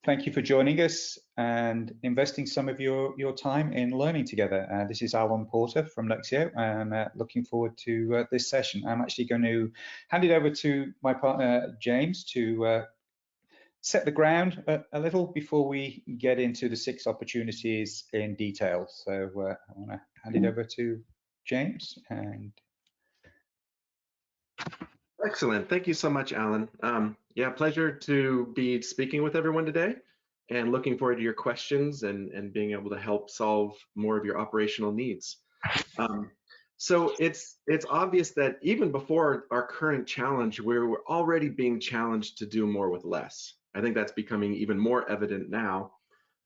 Thank you for joining us and investing some of your time in learning together. This is Alan Porter from Nuxio. I'm looking forward to this session. I'm actually going to hand it over to my partner, James, to set the ground a little before we get into the 6 opportunities in detail. So I want to hand it over to James. And excellent. Thank you so much, Alan. Yeah, pleasure to be speaking with everyone today and looking forward to your questions and being able to help solve more of your operational needs. So it's obvious that even before our current challenge, we're already being challenged to do more with less. I think that's becoming even more evident now.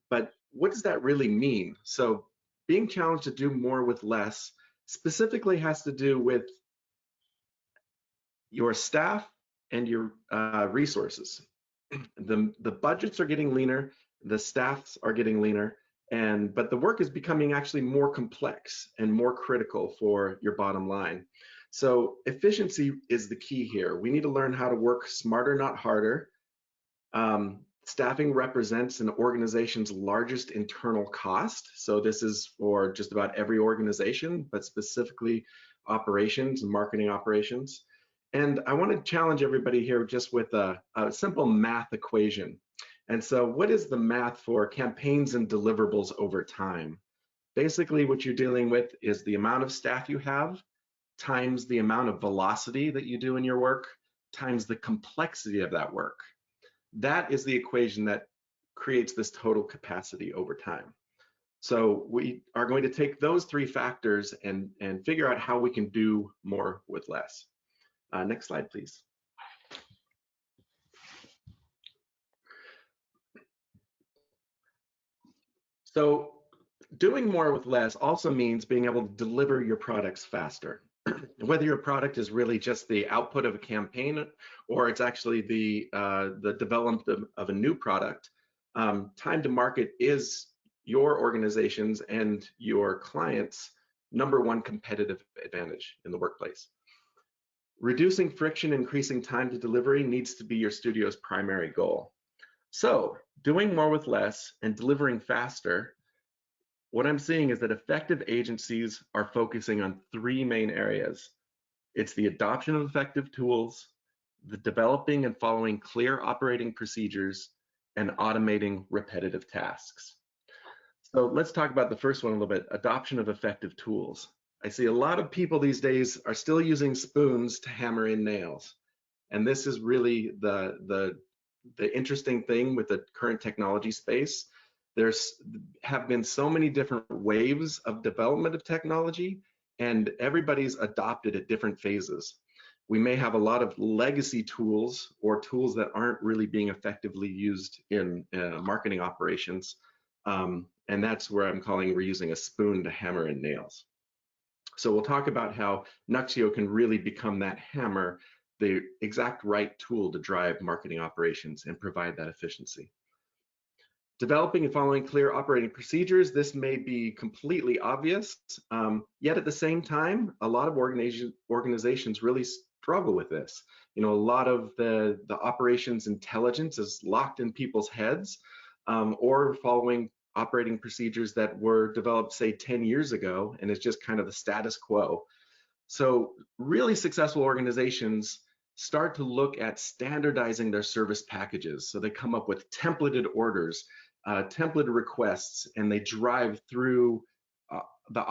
But what does that really mean? So being challenged to do more with less specifically has to do with your staff and your resources. The budgets are getting leaner, the staffs are getting leaner, but the work is becoming actually more complex and more critical for your bottom line. So efficiency is the key here. We need to learn how to work smarter, not harder. Staffing represents an organization's largest internal cost. So this is for just about every organization, but specifically operations and marketing operations. And I want to challenge everybody here just with a simple math equation. And so what is the math for campaigns and deliverables over time? Basically, what you're dealing with is the amount of staff you have times the amount of velocity that you do in your work times the complexity of that work. That is the equation that creates this total capacity over time. So we are going to take those 3 factors and figure out how we can do more with less. Next slide, please. So doing more with less also means being able to deliver your products faster. Whether your product is really just the output of a campaign or it's actually the development of a new product, time to market is your organization's and your clients' #1 competitive advantage in the workplace. Reducing friction, increasing time to delivery needs to be your studio's primary goal. So doing more with less and delivering faster, what I'm seeing is that effective agencies are focusing on 3 main areas. It's the adoption of effective tools, the developing and following clear operating procedures, and automating repetitive tasks. So let's talk about the first one a little bit, adoption of effective tools. I see a lot of people these days are still using spoons to hammer in nails. And this is really the interesting thing with the current technology space. Have been so many different waves of development of technology, and everybody's adopted at different phases. We may have a lot of legacy tools or tools that aren't really being effectively used in marketing operations. And that's where I'm calling we're using a spoon to hammer in nails. So we'll talk about how Nuxio can really become that hammer, the exact right tool to drive marketing operations and provide that efficiency. Developing and following clear operating procedures. This may be completely obvious, yet at the same time, a lot of organizations really struggle with this. You know, a lot of the operations intelligence is locked in people's heads, or following operating procedures that were developed, say, 10 years ago, and it's just kind of the status quo. So really successful organizations start to look at standardizing their service packages. So they come up with templated orders, templated requests, and they drive through the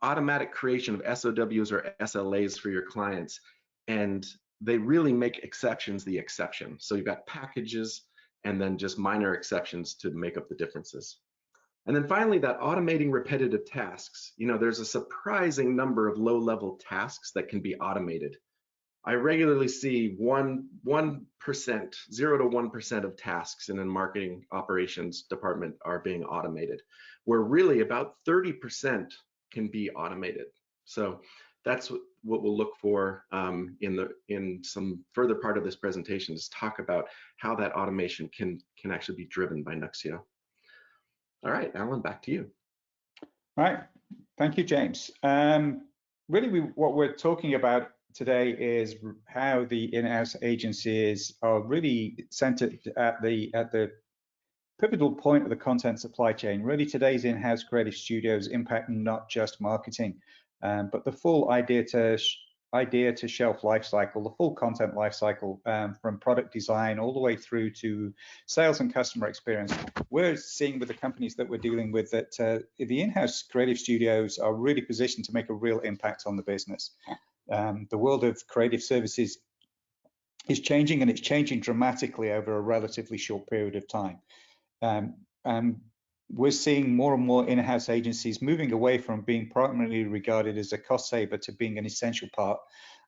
automatic creation of SOWs or SLAs for your clients. And they really make exceptions the exception. So you've got packages and then just minor exceptions to make up the differences. And then finally, that automating repetitive tasks. You know, there's a surprising number of low-level tasks that can be automated. I regularly see 1%, 0 to 1% of tasks in a marketing operations department are being automated, where really about 30% can be automated. So that's what we'll look for in some further part of this presentation, is talk about how that automation can actually be driven by Nuxio. All right, Alan, back to you. All right, thank you, James. Really, what we're talking about today is how the in-house agencies are really centered at the pivotal point of the content supply chain. Really, today's in-house creative studios impact not just marketing, but the full idea to shelf life cycle, the full content life cycle, from product design all the way through to sales and customer experience. We're seeing with the companies that we're dealing with that the in-house creative studios are really positioned to make a real impact on the business. The world of creative services is changing, and it's changing dramatically over a relatively short period of time. We're seeing more and more in-house agencies moving away from being primarily regarded as a cost saver to being an essential part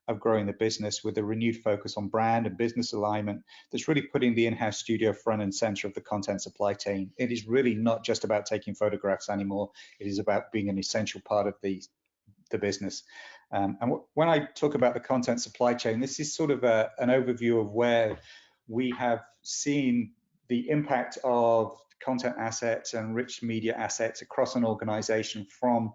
of growing the business, with a renewed focus on brand and business alignment that's really putting the in-house studio front and center of the content supply chain. It is really not just about taking photographs anymore. It is about being an essential part of the business. And when I talk about the content supply chain, this is sort of an overview of where we have seen the impact of content assets and rich media assets across an organization. From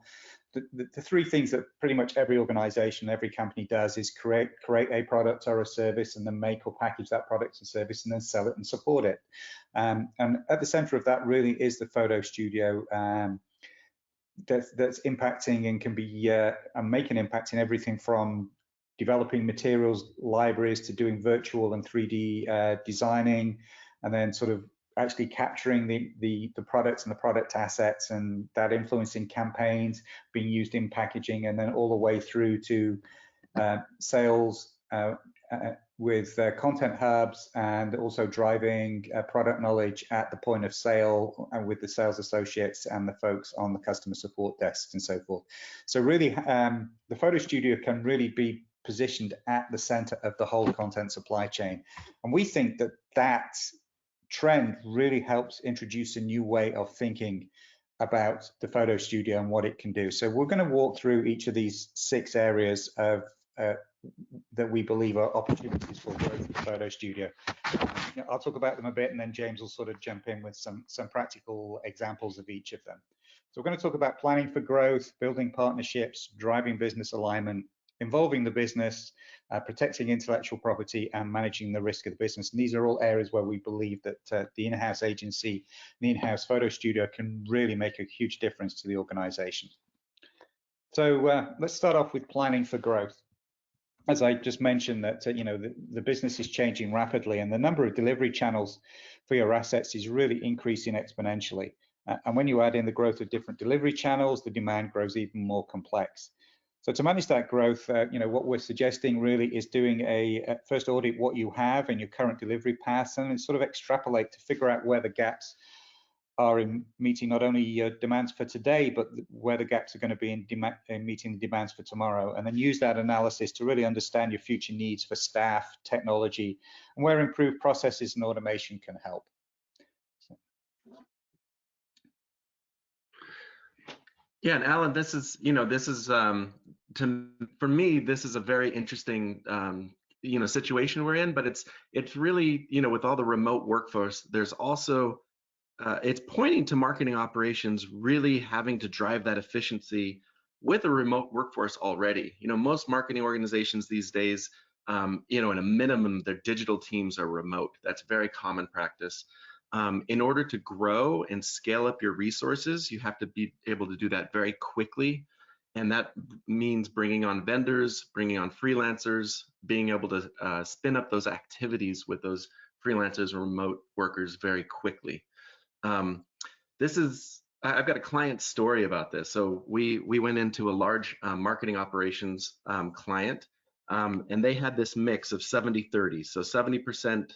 the three things that pretty much every organization, every company does is create a product or a service, and then make or package that product and service, and then sell it and support it. And at the center of that really is the photo studio, that's impacting and can be and make an impact in everything from developing materials libraries to doing virtual and 3D designing, and then sort of actually capturing the products and the product assets, and that influencing campaigns being used in packaging, and then all the way through to sales with content hubs, and also driving product knowledge at the point of sale, and with the sales associates and the folks on the customer support desks and so forth. So really, the photo studio can really be positioned at the center of the whole content supply chain. And we think that that trend really helps introduce a new way of thinking about the photo studio and what it can do. So we're going to walk through each of these 6 areas of that we believe are opportunities for growth in the photo studio. I'll talk about them a bit, and then James will sort of jump in with some practical examples of each of them. So we're going to talk about planning for growth, building partnerships, driving business alignment, involving the business, protecting intellectual property, and managing the risk of the business. And these are all areas where we believe that the in-house agency, the in-house photo studio, can really make a huge difference to the organization. So let's start off with planning for growth. As I just mentioned, that the business is changing rapidly, and the number of delivery channels for your assets is really increasing exponentially. And when you add in the growth of different delivery channels, the demand grows even more complex. So to manage that growth, what we're suggesting really is doing a first audit what you have in your current delivery paths, and sort of extrapolate to figure out where the gaps are in meeting not only your demands for today, but where the gaps are going to be in meeting the demands for tomorrow. And then use that analysis to really understand your future needs for staff, technology, and where improved processes and automation can help. Yeah, and Alan, this is for me, this is a very interesting situation we're in, but it's really, with all the remote workforce, there's also it's pointing to marketing operations really having to drive that efficiency with a remote workforce already. Most marketing organizations these days, at a minimum, their digital teams are remote. That's very common practice. In order to grow and scale up your resources, you have to be able to do that very quickly. And that means bringing on vendors, bringing on freelancers, being able to spin up those activities with those freelancers or remote workers very quickly. I've got a client story about this. So we went into a large marketing operations client, and they had this mix of 70-30. So 70%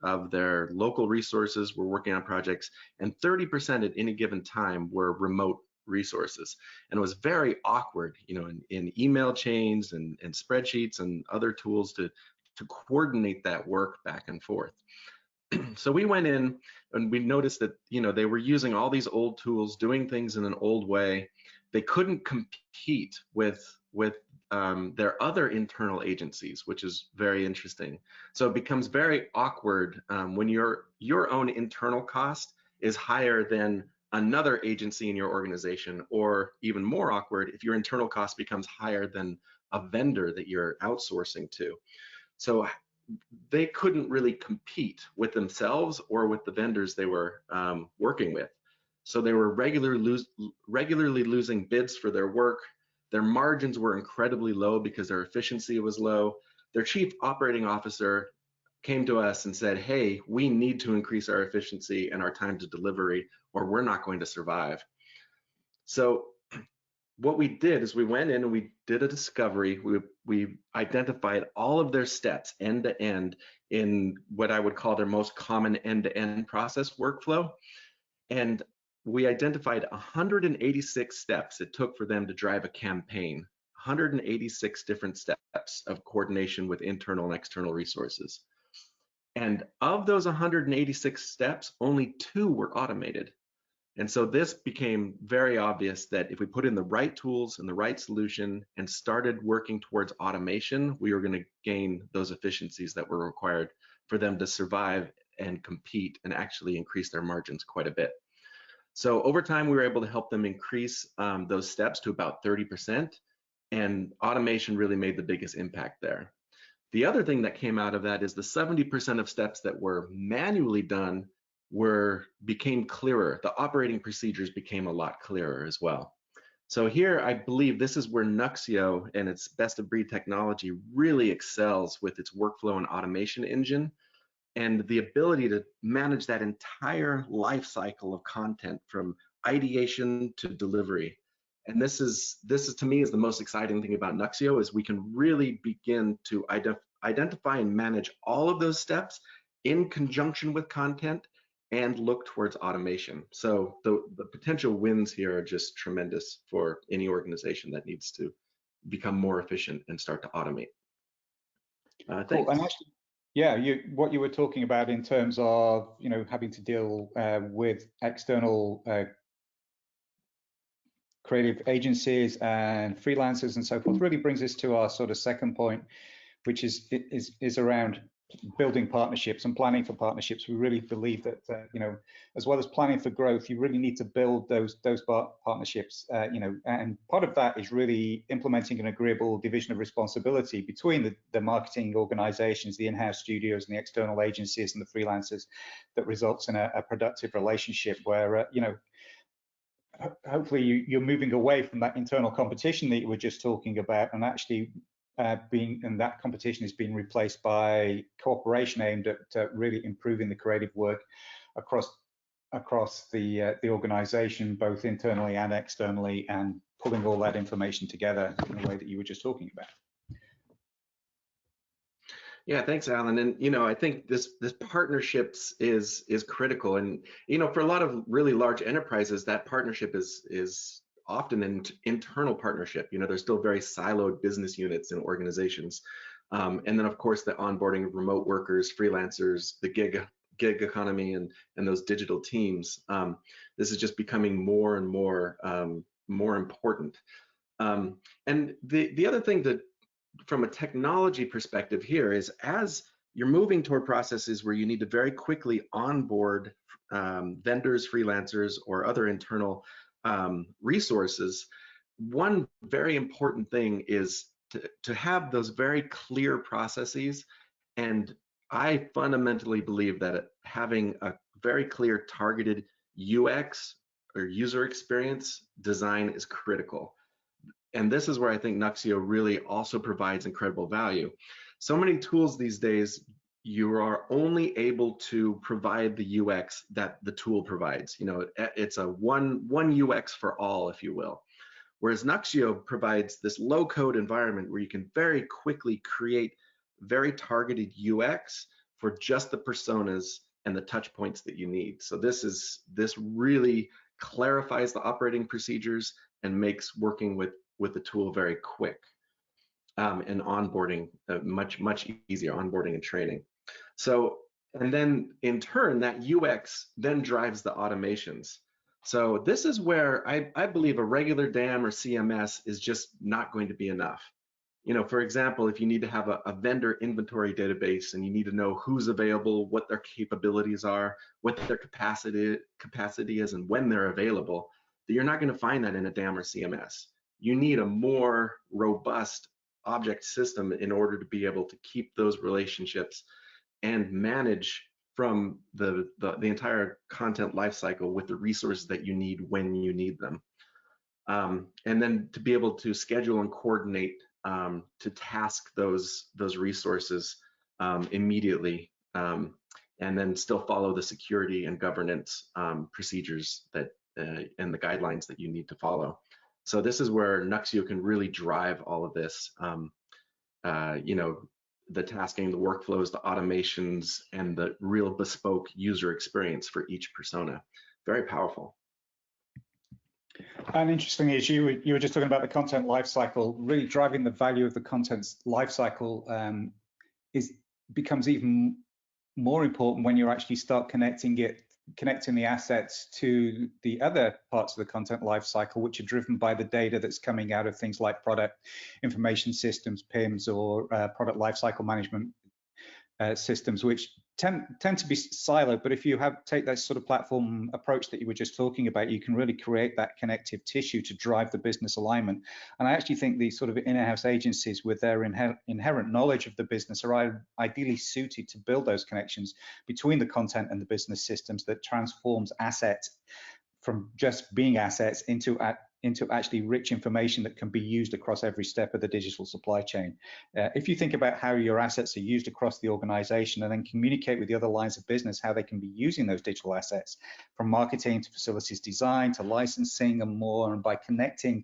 of their local resources were working on projects, and 30% at any given time were remote resources. And it was very awkward, in email chains and spreadsheets and other tools to coordinate that work back and forth. So we went in and we noticed that, they were using all these old tools, doing things in an old way. They couldn't compete with their other internal agencies, which is very interesting. So it becomes very awkward when your own internal cost is higher than another agency in your organization, or even more awkward if your internal cost becomes higher than a vendor that you're outsourcing to. So they couldn't really compete with themselves or with the vendors they were working with. So they were regularly losing bids for their work. Their margins were incredibly low because their efficiency was low. Their chief operating officer came to us and said, hey, we need to increase our efficiency and our time to delivery, or we're not going to survive. So what we did is we went in and we did a discovery. We identified all of their steps end to end in what I would call their most common end-to-end process workflow. And we identified 186 steps it took for them to drive a campaign, 186 different steps of coordination with internal and external resources. And of those 186 steps, only 2 were automated. And so this became very obvious that if we put in the right tools and the right solution and started working towards automation, we were going to gain those efficiencies that were required for them to survive and compete and actually increase their margins quite a bit. So over time, we were able to help them increase those steps to about 30%, and automation really made the biggest impact there. The other thing that came out of that is the 70% of steps that were manually done became clearer. The operating procedures became a lot clearer as well. So here, I believe this is where Nuxeo and its best of breed technology really excels with its workflow and automation engine, and the ability to manage that entire life cycle of content from ideation to delivery. And this is to me is the most exciting thing about Nuxeo, is we can really begin to identify and manage all of those steps in conjunction with content and look towards automation. So the potential wins here are just tremendous for any organization that needs to become more efficient and start to automate. Cool. And actually, yeah, what you were talking about in terms of, you know, having to deal with external creative agencies and freelancers and so forth really brings us to our sort of second point, which is around building partnerships and planning for partnerships. We really believe that you know, as well as planning for growth, you really need to build those partnerships. You know, and part of that is really implementing an agreeable division of responsibility between the marketing organizations, the in-house studios, and the external agencies and the freelancers, that results in a productive relationship where you know, hopefully you're moving away from that internal competition that you were just talking about, and actually and that competition is being replaced by cooperation aimed at really improving the creative work across the organization, both internally and externally, and pulling all that information together in the way that you were just talking about. Yeah, thanks, Alan. And you know, I think this partnerships is critical. And you know, for a lot of really large enterprises, that partnership is often an internal partnership. You know, there's still very siloed business units and organizations. And then of course the onboarding of remote workers, freelancers, the gig economy, and those digital teams. This is just becoming more and more important. And the other thing that, from a technology perspective here, is as you're moving toward processes where you need to very quickly onboard vendors, freelancers, or other internal resources, one very important thing is to have those very clear processes. And I fundamentally believe that having a very clear targeted UX or user experience design is critical. And this is where I think Nuxeo really also provides incredible value. So many tools these days, you are only able to provide the UX that the tool provides. You know, it's a one UX for all, if you will. Whereas Nuxeo provides this low-code environment where you can very quickly create very targeted UX for just the personas and the touch points that you need. So this really clarifies the operating procedures and makes working with the tool very quick, and onboarding much easier, onboarding and training. So, and then in turn, that UX then drives the automations. So this is where I believe a regular DAM or CMS is just not going to be enough. You know, for example, if you need to have a vendor inventory database and you need to know who's available, what their capabilities are, what their capacity is, and when they're available, you're not going to find that in a DAM or CMS. You need a more robust object system in order to be able to keep those relationships and manage from the entire content lifecycle with the resources that you need when you need them. And then to be able to schedule and coordinate to task those resources immediately, and then still follow the security and governance procedures that and the guidelines that you need to follow. So this is where Nuxeo can really drive all of this. You know, the tasking, the workflows, the automations, and the real bespoke user experience for each persona. Very powerful. And interesting is you were just talking about the content lifecycle. Really driving the value of the content's lifecycle becomes even more important when you actually start connecting the assets to the other parts of the content lifecycle, which are driven by the data that's coming out of things like product information systems, PIMs, or product lifecycle management systems, which tend to be siloed. But if you take that sort of platform approach that you were just talking about, you can really create that connective tissue to drive the business alignment. And I actually think these sort of in-house agencies with their inherent knowledge of the business are ideally suited to build those connections between the content and the business systems that transforms assets from just being assets into actually rich information that can be used across every step of the digital supply chain. If you think about how your assets are used across the organization and then communicate with the other lines of business how they can be using those digital assets, from marketing to facilities design to licensing and more, and by connecting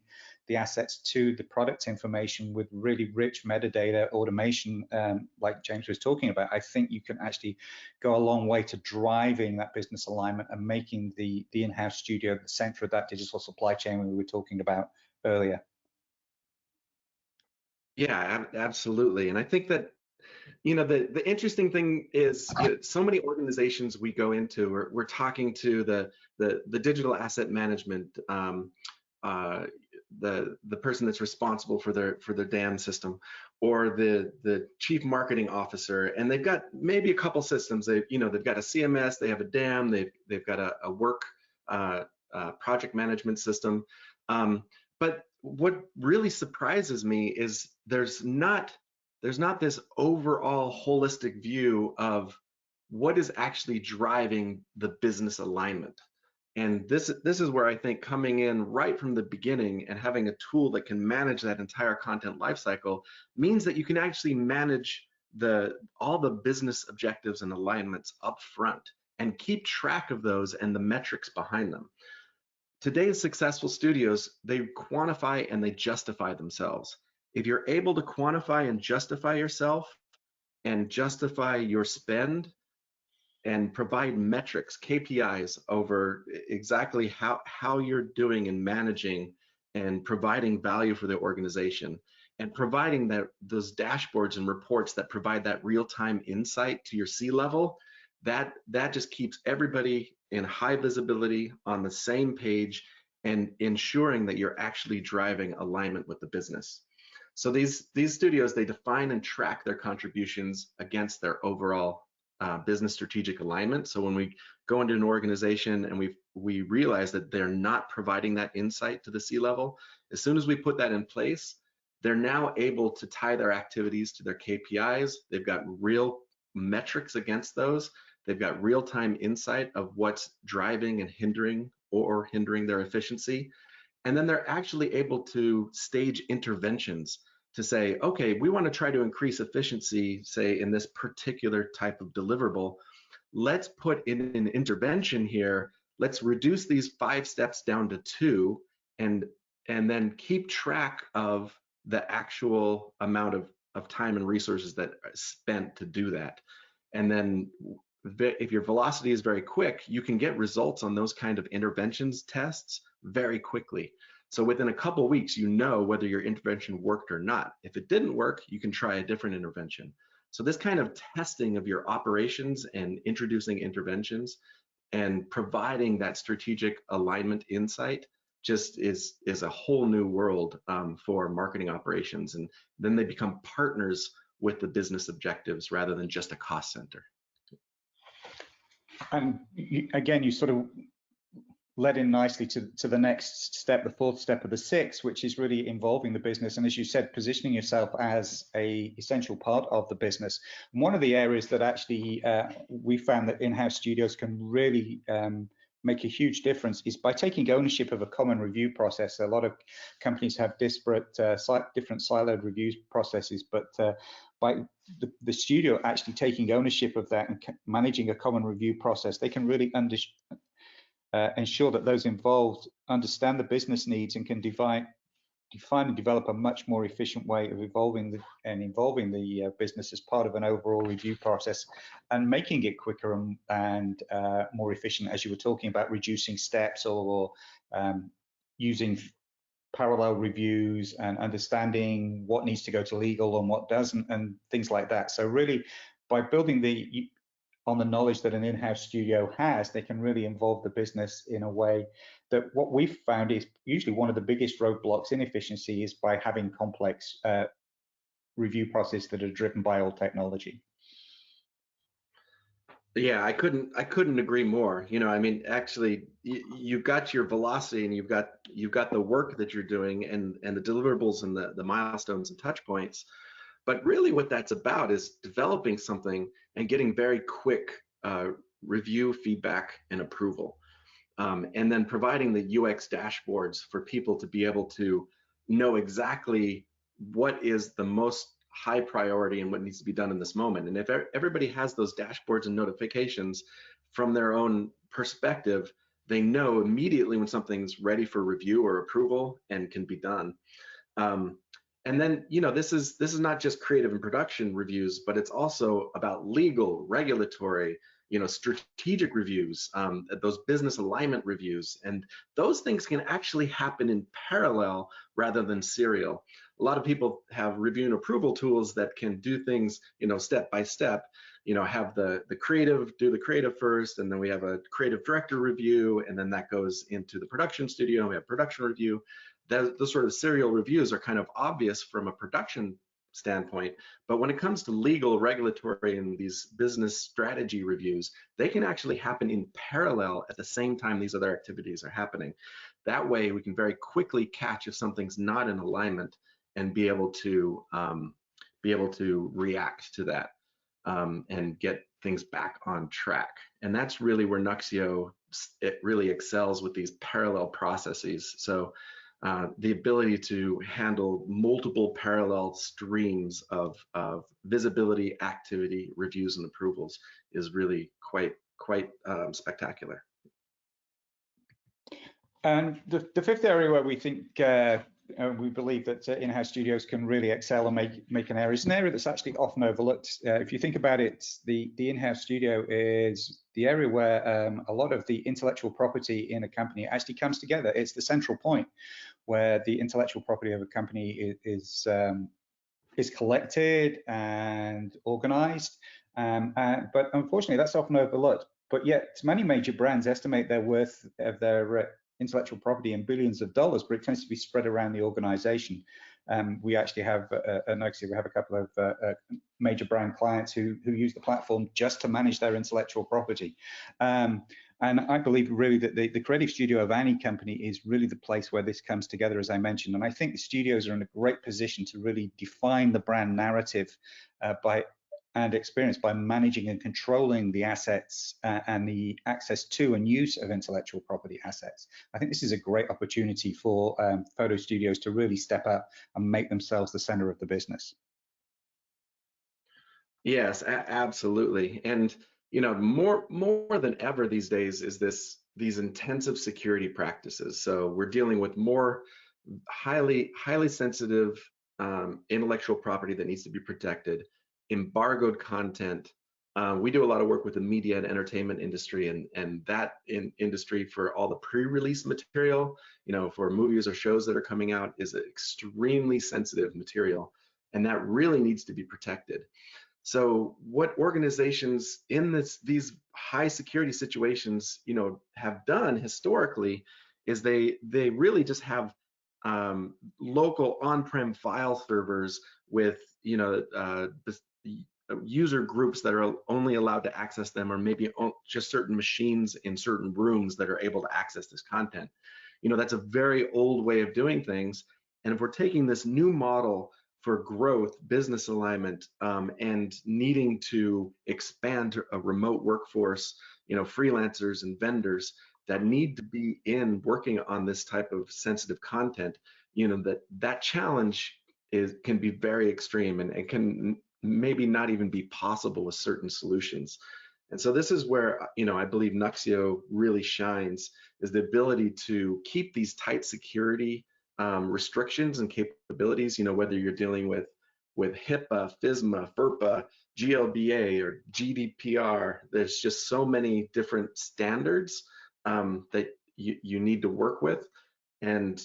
the assets to the product information with really rich metadata automation, like James was talking about, I think you can actually go a long way to driving that business alignment and making the in-house studio the center of that digital supply chain we were talking about earlier. Yeah, absolutely. And I think that, you know, the interesting thing is, you know, so many organizations we go into, we're talking to the digital asset management, the person that's responsible for their DAM system, or the chief marketing officer, and they've got maybe a couple systems. They've got a CMS, they have a DAM, they've got a work project management system. But what really surprises me is there's not this overall holistic view of what is actually driving the business alignment. And this is where I think coming in right from the beginning and having a tool that can manage that entire content lifecycle means that you can actually manage all the business objectives and alignments up front and keep track of those and the metrics behind them. Today's successful studios, they quantify and they justify themselves. If you're able to quantify and justify yourself and justify your spend and provide metrics, KPIs over exactly how you're doing and managing and providing value for the organization, and providing those dashboards and reports that provide that real-time insight to your C-level, that just keeps everybody in high visibility on the same page and ensuring that you're actually driving alignment with the business. So these studios, they define and track their contributions against their overall business strategic alignment. So when we go into an organization and we realize that they're not providing that insight to the C-level, as soon as we put that in place, they're now able to tie their activities to their KPIs. They've got real metrics against those. They've got real-time insight of what's driving and hindering their efficiency. And then they're actually able to stage interventions to say, okay, we want to try to increase efficiency, say, in this particular type of deliverable. Let's put in an intervention here. Let's reduce these 5 steps down to 2, and then keep track of the actual amount of time and resources that are spent to do that. And then if your velocity is very quick, you can get results on those kind of interventions tests very quickly. So within a couple of weeks, you know whether your intervention worked or not. If it didn't work, you can try a different intervention. So this kind of testing of your operations and introducing interventions and providing that strategic alignment insight just is a whole new world for marketing operations. And then they become partners with the business objectives rather than just a cost center. And again, you sort of led in nicely to the next step, the fourth step of the six, which is really involving the business. And as you said, positioning yourself as a essential part of the business. And one of the areas that actually we found that in-house studios can really make a huge difference is by taking ownership of a common review process. A lot of companies have disparate, different siloed review processes, but by the studio actually taking ownership of that and managing a common review process, they can really ensure that those involved understand the business needs and can define and develop a much more efficient way of involving the business as part of an overall review process, and making it quicker and more efficient, as you were talking about, reducing steps or using parallel reviews and understanding what needs to go to legal and what doesn't and things like that. So really, by building on the knowledge that an in-house studio has, they can really involve the business in a way that what we've found is usually one of the biggest roadblocks in efficiency is by having complex review processes that are driven by old technology. Yeah, I couldn't agree more. You know, I mean, actually, you've got your velocity and you've got the work that you're doing and the deliverables and the milestones and touch points. But really what that's about is developing something and getting very quick review, feedback, and approval. And then providing the UX dashboards for people to be able to know exactly what is the most high priority and what needs to be done in this moment. And if everybody has those dashboards and notifications from their own perspective, they know immediately when something's ready for review or approval and can be done. And then, you know, this is not just creative and production reviews, but it's also about legal, regulatory, you know, strategic reviews, those business alignment reviews, and those things can actually happen in parallel rather than serial. A lot of people have review and approval tools that can do things, you know, step by step. You know, have the creative do the creative first, and then we have a creative director review, and then that goes into the production studio, and we have production review. Those sort of serial reviews are kind of obvious from a production standpoint, but when it comes to legal, regulatory, and these business strategy reviews, they can actually happen in parallel at the same time these other activities are happening. That way, we can very quickly catch if something's not in alignment and be able to react to that and get things back on track. And that's really where Nuxeo it really excels with these parallel processes. So the ability to handle multiple parallel streams of visibility, activity, reviews, and approvals is really quite spectacular. And the fifth area where we think we believe that in-house studios can really excel and make an area is an area that's actually often overlooked. If you think about it, the in-house studio is the area where a lot of the intellectual property in a company actually comes together. It's the central point where the intellectual property of a company is collected and organized. But unfortunately, that's often overlooked. But yet, many major brands estimate their worth of their intellectual property in billions of dollars, but it tends to be spread around the organization. We actually have, we have a couple of major brand clients who use the platform just to manage their intellectual property. And I believe really that the creative studio of any company is really the place where this comes together, as I mentioned. And I think the studios are in a great position to really define the brand narrative and experience by managing and controlling the assets and the access to and use of intellectual property assets. I think this is a great opportunity for photo studios to really step up and make themselves the center of the business. Yes, absolutely. And you know, more than ever these days is these intensive security practices. So we're dealing with more highly sensitive intellectual property that needs to be protected, embargoed content. We do a lot of work with the media and entertainment industry, and that industry for all the pre-release material, you know, for movies or shows that are coming out is extremely sensitive material, and that really needs to be protected. So what organizations in these high security situations, you know, have done historically is they really just have local on-prem file servers with, you know, user groups that are only allowed to access them, or maybe just certain machines in certain rooms that are able to access this content. That's a very old way of doing things. And if we're taking this new model for growth, business alignment, and needing to expand a remote workforce, freelancers and vendors that need to be in working on this type of sensitive content, that challenge can be very extreme, and it can maybe not even be possible with certain solutions. And so this is where, I believe Nuxeo really shines, is the ability to keep these tight security restrictions and capabilities, whether you're dealing with HIPAA, FISMA, FERPA, GLBA, or GDPR. There's just so many different standards that you need to work with. And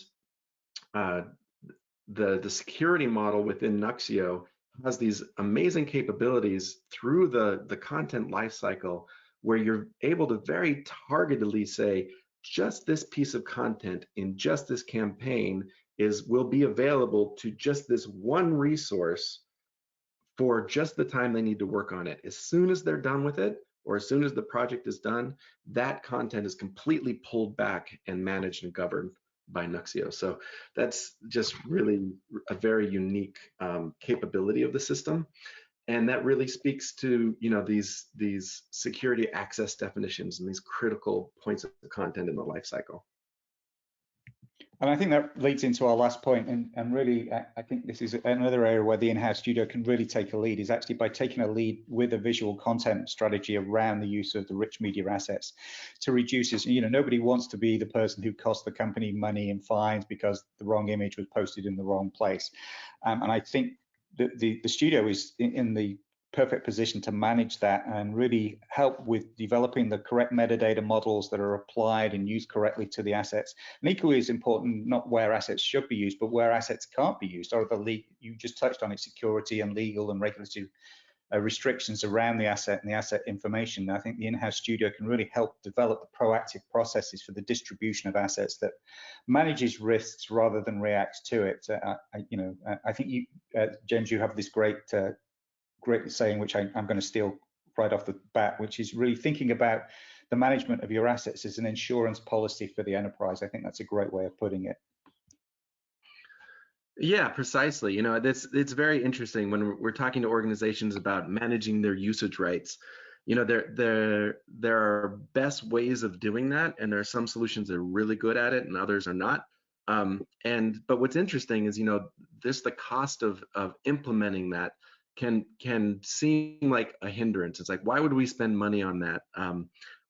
the security model within Nuxeo has these amazing capabilities through the content lifecycle, where you're able to very targetedly say, just this piece of content in just this campaign will be available to just this one resource for just the time they need to work on it. As soon as they're done with it, or as soon as the project is done, that content is completely pulled back and managed and governed by Nuxeo. So that's just really a very unique capability of the system. And that really speaks to these security access definitions and these critical points of content in the lifecycle. And I think that leads into our last point, and really, I think this is another area where the in-house studio can really take a lead, is actually by taking a lead with a visual content strategy around the use of the rich media assets to reduce this. Nobody wants to be the person who cost the company money and fines because the wrong image was posted in the wrong place. And I think the studio is in the perfect position to manage that and really help with developing the correct metadata models that are applied and used correctly to the assets. And equally as important, not where assets should be used, but where assets can't be used, or you just touched on it, security and legal and regulatory restrictions around the asset and the asset information. And I think the in-house studio can really help develop the proactive processes for the distribution of assets that manages risks rather than reacts to it. I think you, James, you have this great saying, which I'm going to steal right off the bat, which is really thinking about the management of your assets as an insurance policy for the enterprise. I think that's a great way of putting it. Yeah, precisely. It's very interesting when we're talking to organizations about managing their usage rights. There are best ways of doing that, and there are some solutions that are really good at it, and others are not. But what's interesting is, the cost of implementing that can seem like a hindrance. It's like, why would we spend money on that?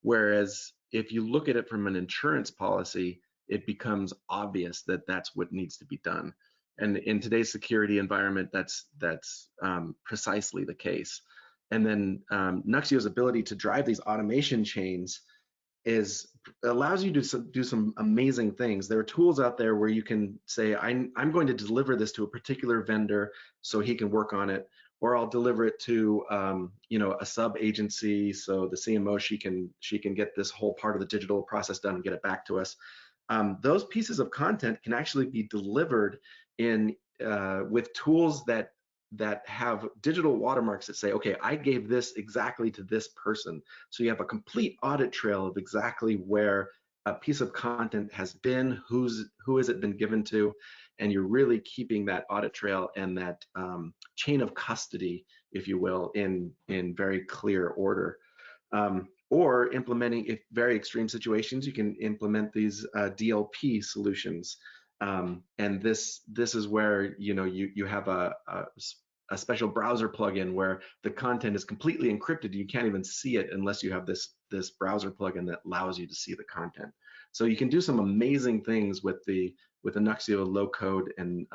Whereas if you look at it from an insurance policy, it becomes obvious that that's what needs to be done. And in today's security environment, that's precisely the case. And then Nuxeo's ability to drive these automation chains allows you to do some amazing things. There are tools out there where you can say, I'm going to deliver this to a particular vendor so he can work on it, or I'll deliver it to a sub agency, so the CMO, she can get this whole part of the digital process done and get it back to us. Those pieces of content can actually be delivered with tools that have digital watermarks that say, okay, I gave this exactly to this person. So you have a complete audit trail of exactly where a piece of content has been, who has it been given to, and you're really keeping that audit trail and that chain of custody, if you will, in very clear order. Or implementing, if very extreme situations, you can implement these DLP solutions. And this is where you have a special browser plugin where the content is completely encrypted. You can't even see it unless you have this browser plugin that allows you to see the content. So you can do some amazing things with the Nuxeo low-code and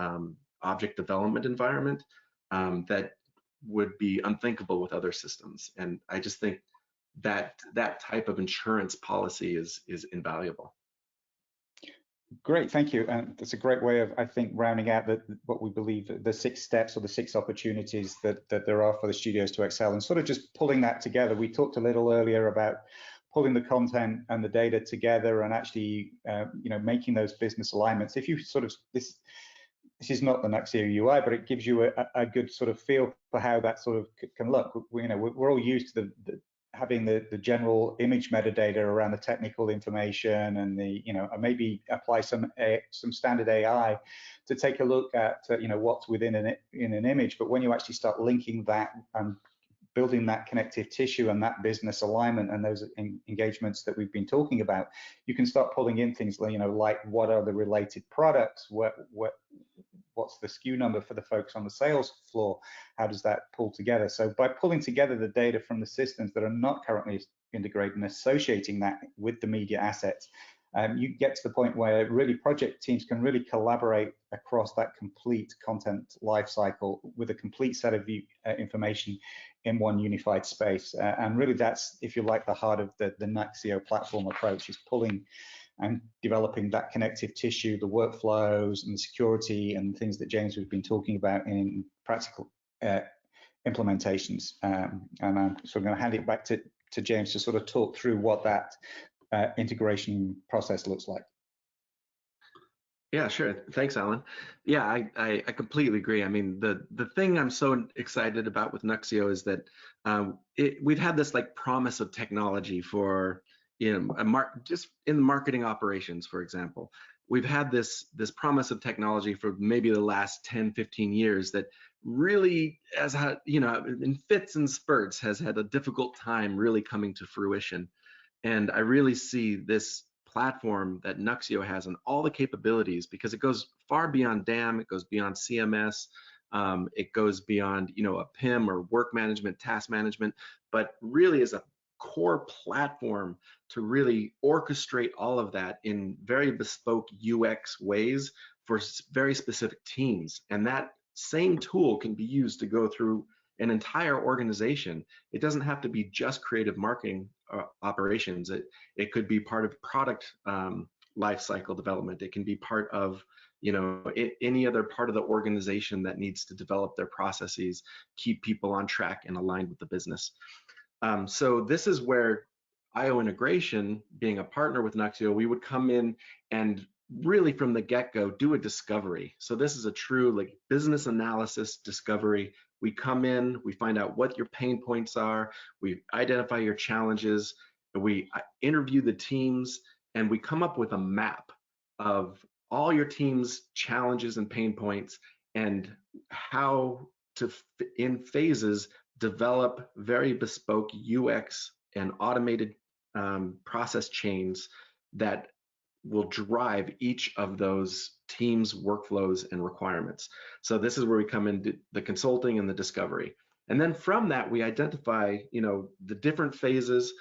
object development environment that would be unthinkable with other systems. And I just think that type of insurance policy is invaluable. Great, thank you. And that's a great way of, I think, rounding out what we believe the 6 steps or the 6 opportunities that there are for the studios to excel, and sort of just pulling that together. We talked a little earlier about pulling the content and the data together and actually, making those business alignments. If you sort of, this this is not the Nuxio UI, but it gives you a good sort of feel for how that sort of can look. We're all used to having the general image metadata around the technical information, and maybe apply some standard AI to take a look at what's within an image. But when you actually start linking that and building that connective tissue and that business alignment and those engagements that we've been talking about, you can start pulling in things like what are the related products, what's the SKU number for the folks on the sales floor, how does that pull together? So by pulling together the data from the systems that are not currently integrated and associating that with the media assets, you get to the point where really project teams can really collaborate across that complete content lifecycle with a complete set of information in one unified space. And really that's, if you like, the heart of the Nuxio platform approach, is pulling and developing that connective tissue, the workflows and the security and things that James has been talking about in practical implementations. And I'm sort of going to hand it back to James to sort of talk through what that integration process looks like. Yeah, sure. Thanks, Alan. Yeah, I completely agree. I mean, the thing I'm so excited about with Nuxio is that we've had this like promise of technology for just in the marketing operations, for example. We've had this promise of technology for maybe the last 10, 15 years that really, in fits and spurts, has had a difficult time really coming to fruition. And I really see this platform that Nuxio has and all the capabilities, because it goes far beyond DAM, it goes beyond CMS, it goes beyond a PIM or work management, task management, but really is a core platform to really orchestrate all of that in very bespoke UX ways for very specific teams. And that same tool can be used to go through an entire organization. It doesn't have to be just creative marketing operations. It could be part of product lifecycle development. It can be part of any other part of the organization that needs to develop their processes, keep people on track and aligned with the business. So this is where IO Integration, being a partner with Nuxio, we would come in and really from the get-go do a discovery. So this is a true like business analysis discovery. We come in, we find out what your pain points are, we identify your challenges, we interview the teams, and we come up with a map of all your team's challenges and pain points and how to, in phases, develop very bespoke UX and automated process chains that will drive each of those teams' workflows and requirements. So this is where we come into the consulting and the discovery. And then from that, we identify, the different phases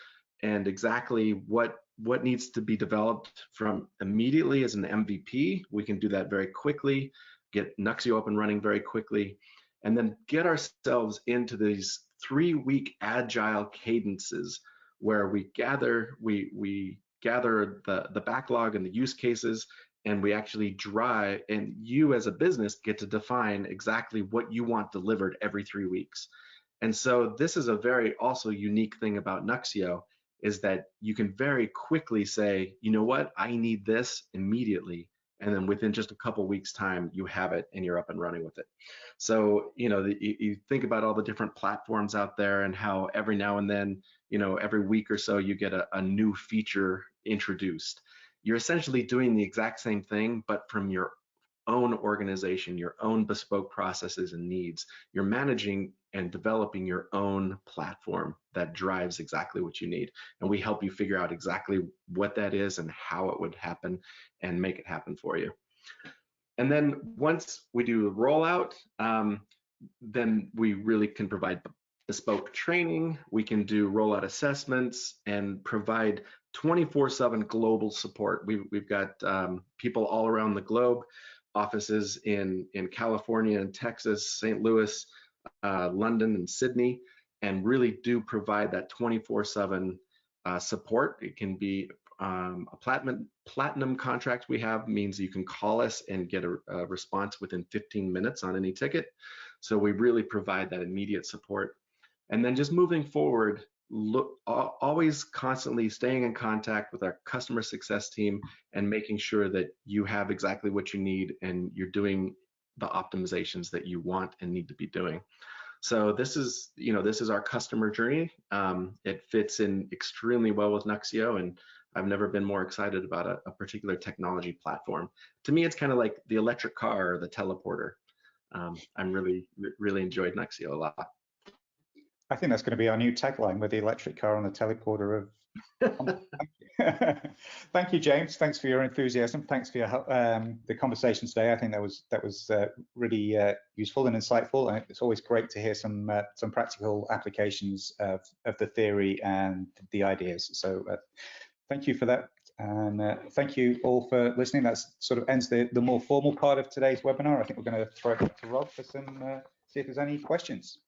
and exactly what needs to be developed from immediately as an MVP. We can do that very quickly, get Nuxio up and running very quickly, and then get ourselves into these 3-week agile cadences where we gather the backlog and the use cases, and we actually drive, and you as a business get to define exactly what you want delivered every 3 weeks. And so this is a very also unique thing about Nuxio, is that you can very quickly say, you know what, I need this immediately. And then within just a couple weeks time, you have it and you're up and running with it. So, you think about all the different platforms out there and how every now and then, every week or so, you get a new feature introduced. You're essentially doing the exact same thing, but from your own organization, your own bespoke processes and needs. You're managing and developing your own platform that drives exactly what you need. And we help you figure out exactly what that is and how it would happen and make it happen for you. And then once we do the rollout, then we really can provide bespoke training. We can do rollout assessments and provide 24/7 global support. We've got people all around the globe, offices in California and Texas, St. Louis, London and Sydney, and really do provide that 24/7 support. It can be a platinum contract we have, means you can call us and get a response within 15 minutes on any ticket. So we really provide that immediate support. And then just moving forward, always constantly staying in contact with our customer success team and making sure that you have exactly what you need and you're doing the optimizations that you want and need to be doing. So this is, this is our customer journey. It fits in extremely well with Nuxio, and I've never been more excited about a particular technology platform. To me, it's kind of like the electric car or the teleporter. I'm really enjoyed Nuxio a lot. I think that's going to be our new tagline, with the electric car and the teleporter of. Thank you, James. Thanks for your enthusiasm. Thanks for your the conversation today. I think that was really useful and insightful. And it's always great to hear some practical applications of the theory and the ideas. So thank you for that. And thank you all for listening. That sort of ends the more formal part of today's webinar. I think we're going to throw it back to Rob for some see if there's any questions.